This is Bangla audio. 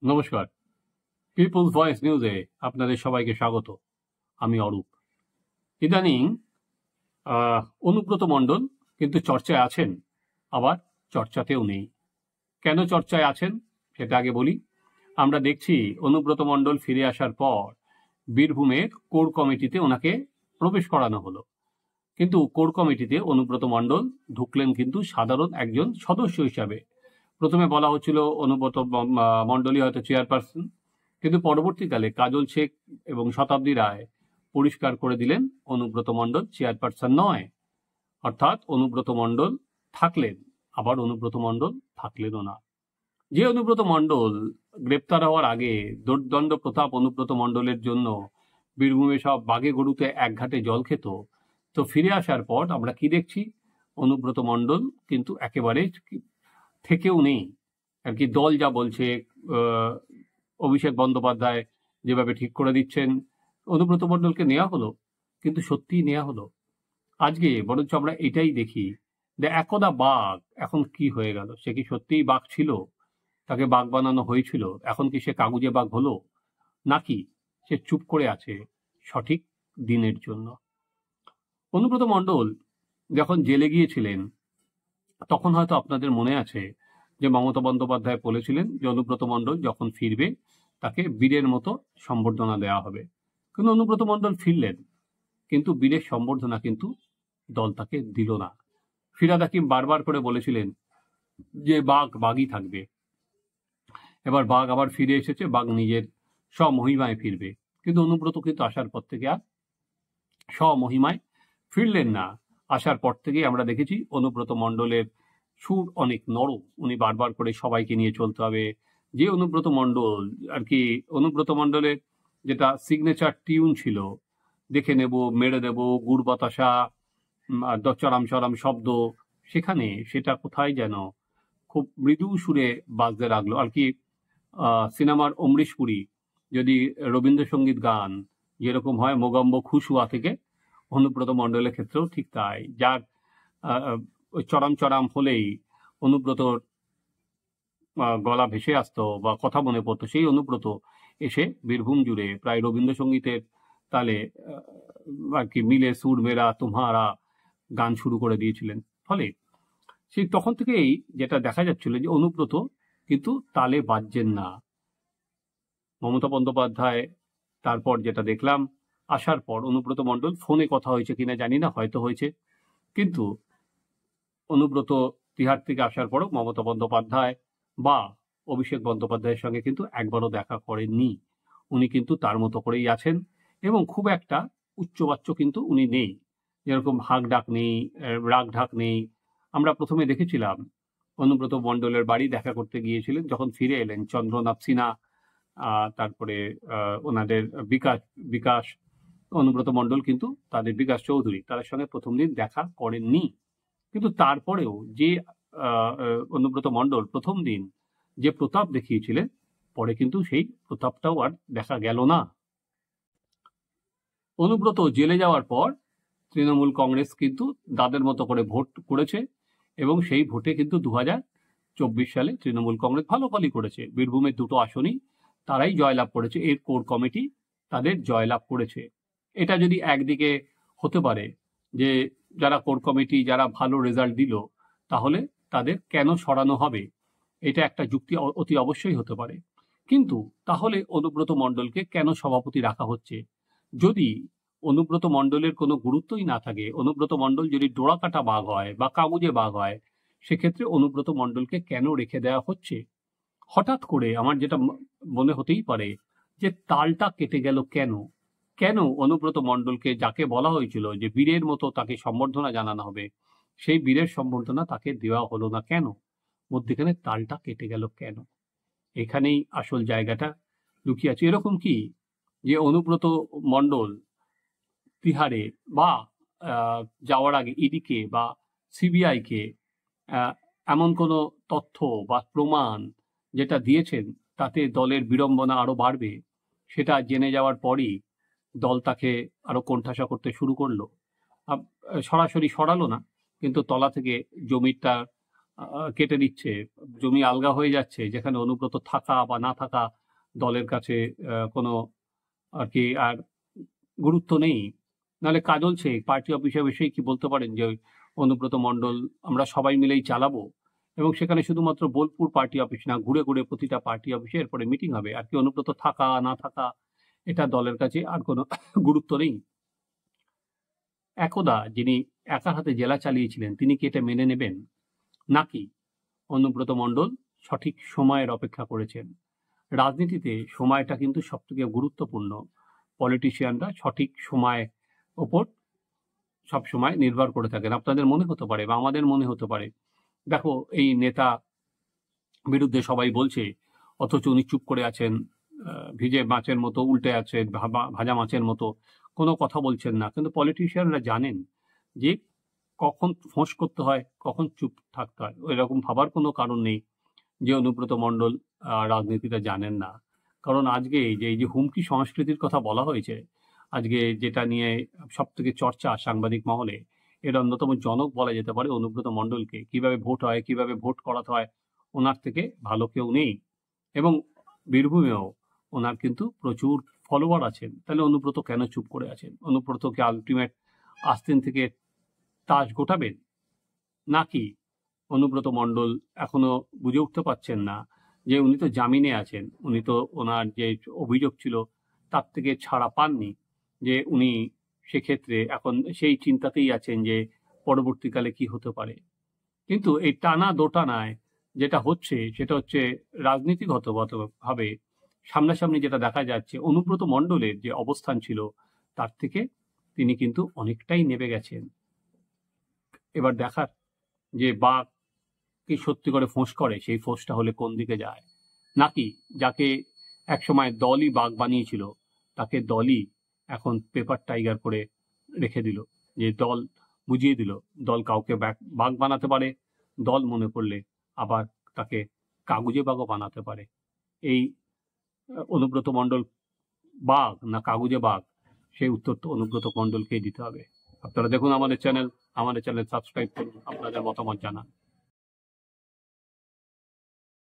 নমস্কার, পিপলস ভয়েস নিউজে আপনাদের সবাইকে স্বাগত। আমি অরূপ। ইদানিং অনুব্রত মণ্ডল কিন্তু চর্চায় আছেন, আবার চর্চাতেও নেই। কেন চর্চায় আছেন সেটা আগে বলি। আমরা দেখছি অনুব্রত মণ্ডল ফিরে আসার পর বীরভূমের কোর কমিটিতে ওনাকে প্রবেশ করানো হলো, কিন্তু কোর কমিটিতে অনুব্রত মণ্ডল ঢুকলেন কিন্তু সাধারণ একজন সদস্য হিসাবে। প্রথমে বলা হচ্ছিল অনুব্রত মণ্ডলই হয়তো চেয়ারপারসন, কিন্তু পরবর্তীকালে কাজল শেখ এবং শতাব্দী রায় পরিষ্কার করে দিলেন অনুব্রত মণ্ডল চেয়ারপারসন নয়। অর্থাৎ অনুব্রত মণ্ডল থাকলেন, আবার অনুব্রত মণ্ডল থাকলেনও না। যে অনুব্রত মণ্ডল গ্রেপ্তার হওয়ার আগে দুর্দণ্ড প্রতাপ অনুব্রত মণ্ডলের জন্য বীরভূমে সব বাঘে গরুতে এক ঘাটে জল খেত, তো ফিরে আসার পর আমরা কি দেখছি? অনুব্রত মণ্ডল কিন্তু একেবারে থেকেও নেই। আর কি দল যা বলছে, অভিষেক বন্দ্যোপাধ্যায় যেভাবে ঠিক করে দিচ্ছেন, অনুব্রত মণ্ডলকে নেওয়া হলো, কিন্তু সত্যিই নেওয়া হলো? আজকে বরঞ্চ আমরা এটাই দেখি যে একদা বাঘ এখন কি হয়ে গেল। সে কি সত্যিই বাঘ ছিল? তাকে বাঘ বানানো হয়েছিল, এখন কি সে কাগুজে বাঘ হলো, নাকি সে চুপ করে আছে সঠিক দিনের জন্য? অনুব্রত মণ্ডল যখন জেলে গিয়েছিলেন, তখন হয়তো আপনাদের মনে আছে যে মমতা বন্দ্যোপাধ্যায় বলেছিলেন যে অনুব্রত মণ্ডল যখন ফিরবে তাকে বীরের মতো সম্বর্ধনা দেওয়া হবে। কিন্তু অনুব্রত মণ্ডল ফিরলেন, কিন্তু বীরের সম্বর্ধনা কিন্তু দল তাকে দিল না। ফিরহাদ হাকিম বারবার করে বলেছিলেন যে বাঘ বাঘই থাকবে। এবার বাঘ আবার ফিরে এসেছে, বাঘ নিজের স্বমহিমায় ফিরবে। কিন্তু অনুব্রত কিন্তু আসার পর থেকে আর স্বমহিমায় ফিরলেন না। আসার পর থেকেই আমরা দেখেছি অনুব্রত মণ্ডলের সুর অনেক নরম। উনি বারবার করে সবাইকে নিয়ে চলতে হবে। যে অনুব্রত মণ্ডল আর কি, অনুব্রত মণ্ডলের যেটা সিগনেচার টিউন ছিল, দেখে নেব, মেরে দেব, গুড় বাতাসা, চরাম চরাম শব্দ, সেখানে সেটা কোথায় যেন খুব মৃদু সুরে বাজতে লাগলো। আর কি সিনেমার অমৃশ পুরী যদি রবীন্দ্রসঙ্গীত গান যেরকম হয় মোগম্ব খুশুয়া থেকে, অনুব্রত মণ্ডলের ক্ষেত্রেও ঠিক তাই। যার ওই চরাম চরাম হলেই অনুব্রতর গলা ভেসে আসতো বা কথা মনে পড়তো, সেই অনুব্রত এসে বীরভূম জুড়ে প্রায় রবীন্দ্রসঙ্গীতের তালে আর কি মিলে সুর মেরা তোমারা গান শুরু করে দিয়েছিলেন। ফলে সেই তখন থেকেই যেটা দেখা যাচ্ছিল যে অনুব্রত কিন্তু তালে বাজছেন না। মমতা বন্দ্যোপাধ্যায় তারপর যেটা দেখলাম, আসার পর অনুব্রত মণ্ডল ফোনে কথা হয়েছে কিনা জানি না, হয়তো হয়েছে, কিন্তু অনুব্রত তিহার থেকে আসার পরও মমতা বন্দ্যোপাধ্যায় বা অভিষেক বন্দ্যোপাধ্যায়ের সঙ্গে কিন্তু একবারও দেখা করেননি। উনি কিন্তু তার মতো করেই আছেন এবং খুব একটা উচ্চবাচ্য কিন্তু উনি নেই। যেরকম হাঁক ডাক নেই, রাগ ঢাক নেই। আমরা প্রথমে দেখেছিলাম অনুব্রত মণ্ডলের বাড়ি দেখা করতে গিয়েছিলেন, যখন ফিরে এলেন চন্দ্রনাথ সিনহা, তারপরে ওনাদের বিকাশ অনুব্রত মণ্ডল কিন্তু তাদের বিকাশ চৌধুরী, তাদের সঙ্গে প্রথম দিন দেখা করেননি। কিন্তু তারপরেও যে অনুব্রত মণ্ডল প্রথম দিন যে প্রতাপ দেখিয়েছিলেন, পরে কিন্তু সেই প্রতাপটাও আর দেখা গেল না। অনুব্রত জেলে যাওয়ার পর তৃণমূল কংগ্রেস কিন্তু তাদের মতো করে ভোট করেছে এবং সেই ভোটে কিন্তু 2024 সালে তৃণমূল কংগ্রেস ভালো ফলই করেছে। বীরভূমের দুটো আসনই তারাই জয়লাভ করেছে, এর কোর কমিটি তাদের জয়লাভ করেছে। এটা যদি একদিকে হতে পারে যে যারা কোর কমিটি যারা ভালো রেজাল্ট দিল, তাহলে তাদের কেন সরানো হবে, এটা একটা যুক্তি অতি অবশ্যই হতে পারে। কিন্তু তাহলে অনুব্রত মণ্ডলকে কেন সভাপতি রাখা হচ্ছে? যদি অনুব্রত মণ্ডলের কোনো গুরুত্বই না থাকে, অনুব্রত মণ্ডল যদি ডোরা কাটা বাঘ হয় বা কাগুজে বাঘ হয়, সেক্ষেত্রে অনুব্রত মণ্ডলকে কেন রেখে দেওয়া হচ্ছে? হঠাৎ করে আমার যেটা মনে হতেই পারে যে তালটা কেটে গেল কেন? কেন অনুব্রত মণ্ডলকে, যাকে বলা হয়েছিল যে বীরের মতো তাকে সম্বর্ধনা জানানো হবে, সেই বীরের সম্বর্ধনা তাকে দেওয়া হলো না কেন? মধ্যখানে তালটা কেটে গেল কেন? এখানেই আসল জায়গাটা লুকিয়ে আছে। এরকম কি যে অনুব্রত মণ্ডল তিহারে বা যাওয়ার আগে ইডিকে বা সিবিআইকে এমন কোনো তথ্য বা প্রমাণ যেটা দিয়েছেন তাতে দলের বিড়ম্বনা আরো বাড়বে, সেটা জেনে যাওয়ার পরই দল তাকে আরো কোণঠাসা করতে শুরু করলো? সরাসরি সরালো না, কিন্তু তলা থেকে জমিটা কেটে দিচ্ছে, জমি আলগা হয়ে যাচ্ছে, যেখানে অনুব্রত থাকা বা না থাকা দলের কাছে কোনো আর কি আর গুরুত্ব নেই। নাহলে কাজল শেখ পার্টি অফিসে বসেই কি বলতে পারেন যে অনুব্রত মণ্ডল আমরা সবাই মিলেই চালাবো, এবং সেখানে শুধুমাত্র বোলপুর পার্টি অফিস না, ঘুরে ঘুরে প্রতিটা পার্টি অফিসে এরপরে মিটিং হবে। আর কি অনুব্রত থাকা না থাকা এটা দলের কাছে আর কোনো গুরুত্ব নেই। একদা যিনি একা হাতে জেলা চালিয়েছিলেন তিনি কি এটা মেনে নেবেন? নাকি অনুব্রত মণ্ডল সঠিক সময়ের অপেক্ষা করেছেন? রাজনীতিতে সময়টা কিন্তু সবথেকে গুরুত্বপূর্ণ। পলিটিশিয়ানরা সঠিক সময় ওপর সব সময় নির্ভর করে থাকেন। আপনাদের মনে হতে পারে বা আমাদের মনে হতে পারে, দেখো এই নেতা বিরুদ্ধে সবাই বলছে, অথচ উনি চুপ করে আছেন, ভিজে মাছের মতো উল্টে আছেন, ভাজা মাছের মতো কোনো কথা বলছেন না। কিন্তু পলিটিশিয়ানরা জানেন যে কখন ফোঁস করতে হয়, কখন চুপ থাকতে হয়। এরকম ভাবার কোনো কারণ নেই যে অনুব্রত মণ্ডল রাজনীতিটা জানেন না। কারণ আজকে এই যে হুমকি সংস্কৃতির কথা বলা হয়েছে, আজকে যেটা নিয়ে সব থেকে চর্চা সাংবাদিক মহলে, এর অন্যতম জনক বলা যেতে পারে অনুব্রত মণ্ডলকে। কিভাবে ভোট হয়, কিভাবে ভোট করাতে হয়, ওনার থেকে ভালো কেউ নেই। এবং বীরভূমেও ওনার কিন্তু প্রচুর ফলোয়ার আছেন। তাহলে অনুব্রত কেন চুপ করে আছেন? অনুব্রতকে আলটিমেট আস্তিন থেকে তাস গোটাবেন? নাকি অনুব্রত মণ্ডল এখনো বুঝে উঠতে পারছেন না যে উনি তো জামিনে আছেন, উনি তো ওনার যে অভিযোগ ছিল তার থেকে ছাড়া পাননি, যে উনি সেক্ষেত্রে এখন সেই চিন্তাতেই আছেন যে পরবর্তীকালে কি হতে পারে। কিন্তু এই টানা দোটানায় যেটা হচ্ছে সেটা হচ্ছে রাজনীতিগতভাবে সামনাসামনি যেটা দেখা যাচ্ছে, অনুব্রত মণ্ডলের যে অবস্থান ছিল তার থেকে তিনি কিন্তু অনেকটাই নেমে গেছেন। এবার দেখার যে বাঘ কি সত্যি করে ফোঁস করে, সেই ফোঁসটা হলে কোন দিকে যায়। নাকি যাকে একসময় দলই বাঘ বানিয়েছিল তাকে দলই এখন পেপার টাইগার করে রেখে দিল, যে দল বুঝিয়ে দিল দল কাউকে বাঘ বানাতে পারে, দল মনে করলে আবার তাকে কাগজে বাঘও বানাতে পারে। এই অনুব্রত মণ্ডল বাঘ না কাগজে বাঘ, সেই উত্তর তো অনুব্রত মণ্ডলকেই দিতে হবে। আপনারা দেখুন আমাদের চ্যানেল সাবস্ক্রাইব করুন, আপনাদের মতামত জানান।